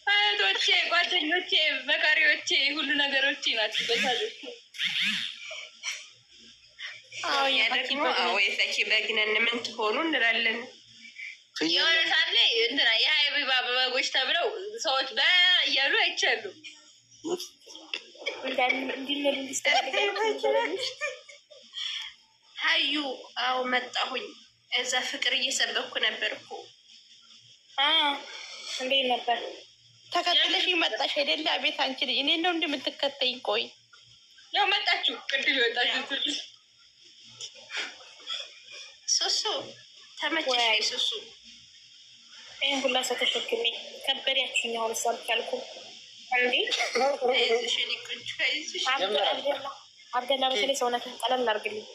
እህቶቼ፣ ጓደኞቼ፣ መካሪዎቼ ሁሉ ነገሮቼ ናቸው። በታለች የፈኪ በግነን ምን ትሆኑ እንላለን። የሆነ ሰዓት ላይ እንትና የሀይባ በጎች ተብለው ሰዎች እያሉ አይቻሉ። ሀዩ አዎ መጣሁኝ። እዛ ፍቅር እየሰበኩ ነበር እኮ። እንዴት ነበር? ተከትለሽ መጣሽ አይደለ? አቤት አንቺ ልጅ እኔ ነው እንደምትከተይኝ። ቆይ ያው መጣችሁ ቅድም ይወጣችሁ ሱሱ ተመቸሽ? ሱሱ ይህን ሁላ ሰው ተሸክሜ ከበሪያችሁኝ። አሁን ሳልቻልኩ እንዴ አብደላ በተለይ ሰውነትን ቀለል አድርግልኝ።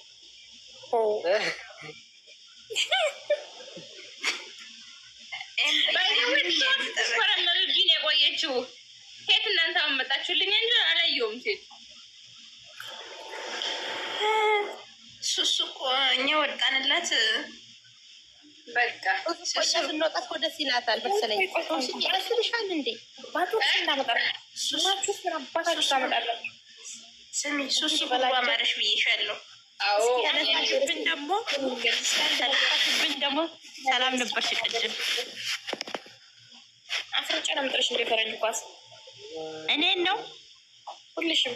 ቢን የቆየችው ሴት እናንተ አመጣችሁልኝ እንጂ አላየሁም። ሴት ሱሱ እኮ እኛ ወጣንላት። በቃ ስንወጣ ደስ ይላታል መሰለኝ። ይመስልሻል እንዴ? ስሚ ሱሱ አማረሽ ብዬሻለሁ። ብን ደግሞ ሰላም ነበርሽ ቅድም። አፍርጬ ነው የምጥልሽ እንደ ፈረንጅ ኳስ። እኔን ነው ሁልሽም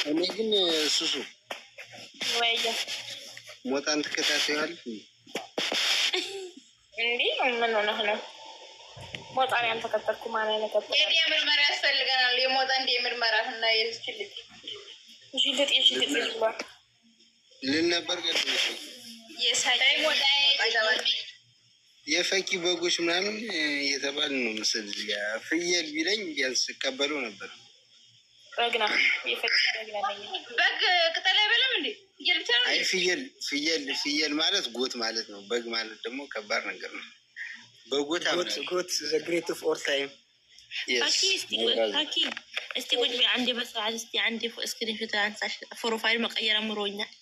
እኔ ግን ሱሱ ወይዬ ሞጣን ትከታተያለሽ እንዴ? ምን ሆነህ ነው? ሞጣን ያልተከተልኩ ማን ያልተከተልኩ? የዲያ ምርመራ ያስፈልገናል። የሞጣ እንደ ምርመራ እና የልጅልጥ ልን ነበር ቀጥታ የፈኪ በጎች ምናምን የተባለ ነው መሰል። ፍየል ቢለኝ ቢያንስ ቀበለው ነበር። በግና የፈኪ በግና ነኝ። በግ ቅጠል አይበላም እንዴ? አይ ፍየል ማለት ጎት ማለት ነው። በግ ማለት ደግሞ ከባድ ነገር ነው። በጎት ጎት ዘ ግሬት ኦፍ ኦል ታይም። እስቲ ቁጭ በይ አንዴ በሰዓት እስቲ አንዴ ስክሪንሾት አንሳሽ። ፕሮፋይል መቀየር አምሮኛል።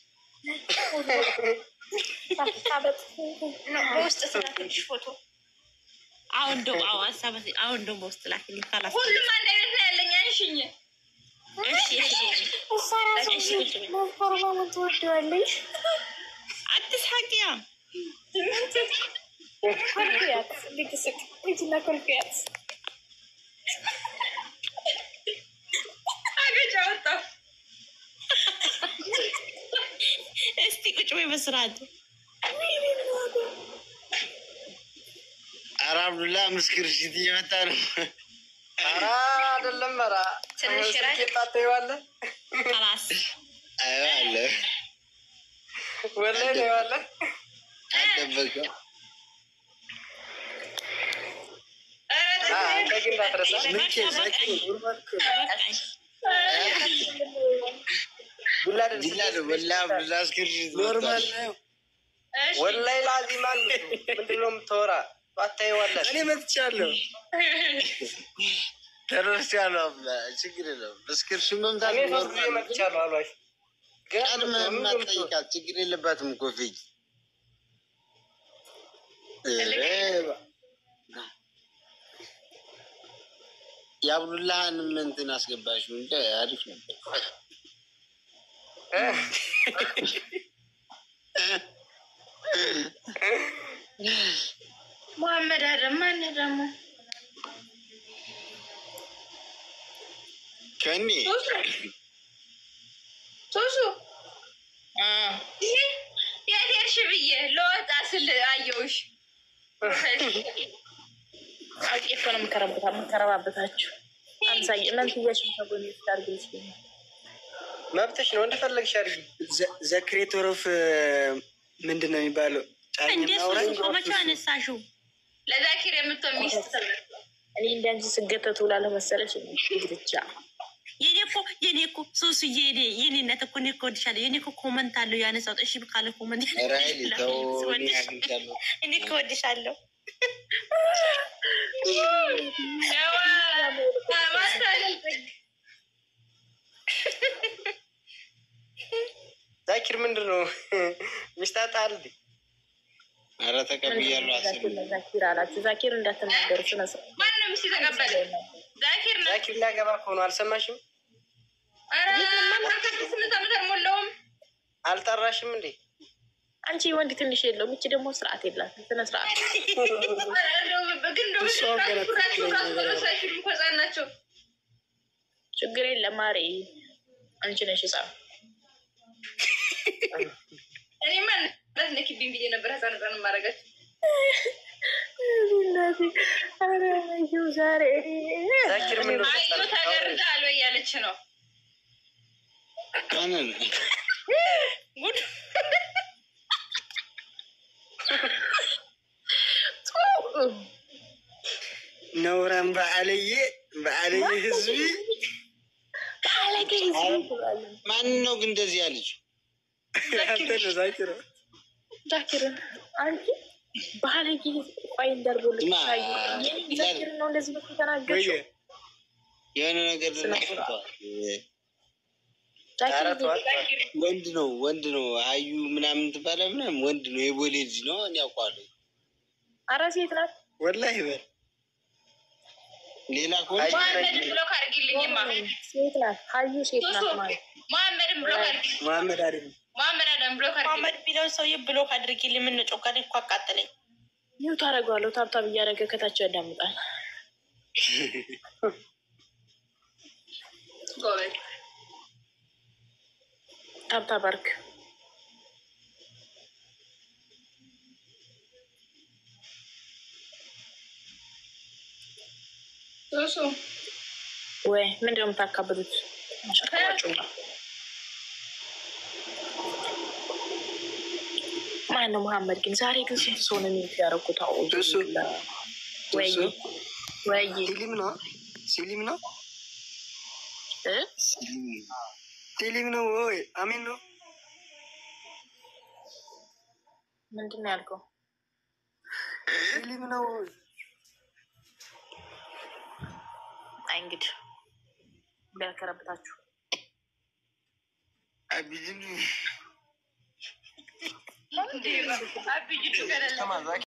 በውስጥ ስላክልሽ ፎቶ አሁን ደሞ በውስጥ ላክልኝ። ሁሉም አንድ አይነት ነው ያለኝ። አንሽኝ ፎርማውን ትወደዋለሽ? አትሳቂያ ኮልኩያት ልግስቅ ልጅና ኮልኩያት አገጫወጣ። እስቲ ቁጭ ወይ በስርዓት። ኧረ አብዱላ ምስክር ሽት እየመጣ ነው። ኧረ አይደለም። ኧረ ትንሽ ጣጣ ይዋለ خلاص አለ ወላሂ ነው ያለ አደበቀ። ከግንዳ ተረሳ ኖርማል ነው ወላሂ ላዚም አንዱ ምንድነው የምታወራ? ባታየዋለህ እኔ መጥቻለሁ። ተረስቻለሁ። ችግር የለውም። ምስክርሽን መምታት ነው። እኔ መጥቻለሁ አሏሽ። ቀድመህ የማትጠይቃት ችግር የለባትም እኮ ፊት የአብዱላህን እንትን አስገባሽው እንደ አሪፍ ነበር። መሐመድ አደም ማን ደግሞ ከኔ ሱሱ የት ሄድሽ ብዬ ለወጣ ስል አየሁሽ። አውቄ እኮ ነው የምከረባበታችሁ። አምሳዬ መንትያሽን ተጎን ታርግልሽ መብትሽ ነው እንደፈለግሽ አድርጊ። ዘ ክሬተር ኦፍ ምንድን ነው የሚባለው? መቼ አነሳሽው? ለዛኪር የምትሆን ሚስት ተመርጦ እኔ እንደዚህ ስገተቱ ላለ መሰለሽ ግድቻ የኔ እኮ ሱሱዬ የኔ እናት እኮ እኔ እኮ ወድሻለሁ። የኔ እኮ ኮመንት አለው ያነሳሁት። እሺ ካለ ኮመንት እኔ እኮ ወድሻለሁ። ዛኪር ምንድን ነው ሚስታታል? ኧረ ተቀብያለሁ። ዛኪር አላችሁ። ዛኪር እንዳትናገሩ ስለሰ ማንም ሚስት ተቀበለ። ዛኪር ነው። ዛኪር ሊያገባ ከሆነ አልሰማሽም? ኧረ 18 ዓመት አልሞላውም። አልጠራሽም እንዴ? አንቺ ወንድ ትንሽ የለውም። እቺ ደግሞ ስርዓት የላትም። ስነ ስርዓት ችግር የለም ማሬ፣ አንቺ ነሽ ህፃን። እኔማ ነኪብኝ ብዬ ነበር ህፃን ማረጋች። ዛሬ ዛኪር ምን ነው ተገርዛል ወይ ያለች ነው ጉድ ነውራን በአለየ ህዝቢ ማን ነው ግን እንደዚህ ያለች? ዛኪር አንቺ ባለጌ ቆይ እንዳልቦልሽ ዛኪር ነው እንደዚህ ተናገርሽ። የሆነ ነገር ወንድ ነው አዩ ምናምን ትባለ ምናምን ወንድ ነው የቦሌ ልጅ ነው። እኔ አውቀዋለሁ። ኧረ ሴት ናት ወላሂ በል ሌላ መሐመድን ብሎክ አድርጊልኝማ። ሴት ናት ሀዩ ሴት ናት ማለት መሐመድን ብሎክ አድርጊልኝ። መሐመድ አይደለም መሐመድ ብሎክ አድርጊልኝ። መሐመድ ቢለው ሰውዬ ብሎክ አድርጊልኝ። ምን ጮካዴ እኮ አቃጠለኝ። ይኸው ታደርገዋለሁ። ታብታብ እያደረገ ከታች ያዳምጣል። ጎበዝ ታብታብ አድርግ። ሱሱ ወይ ምንድን ነው የምታካብዱት? ማነው መሐመድ ግን? ዛሬ ግን ስንት ሰው ነው የሚሉት ያደረኩት? ወይ ሲሊም ነው ሲሊም ነው ወይ አሚን ነው? ምንድን ነው ያልከው? ሲሊም ነው ወይ? አይ እንግዲህ ቢያከረብታችሁ አብይን አብይቱ ገለለ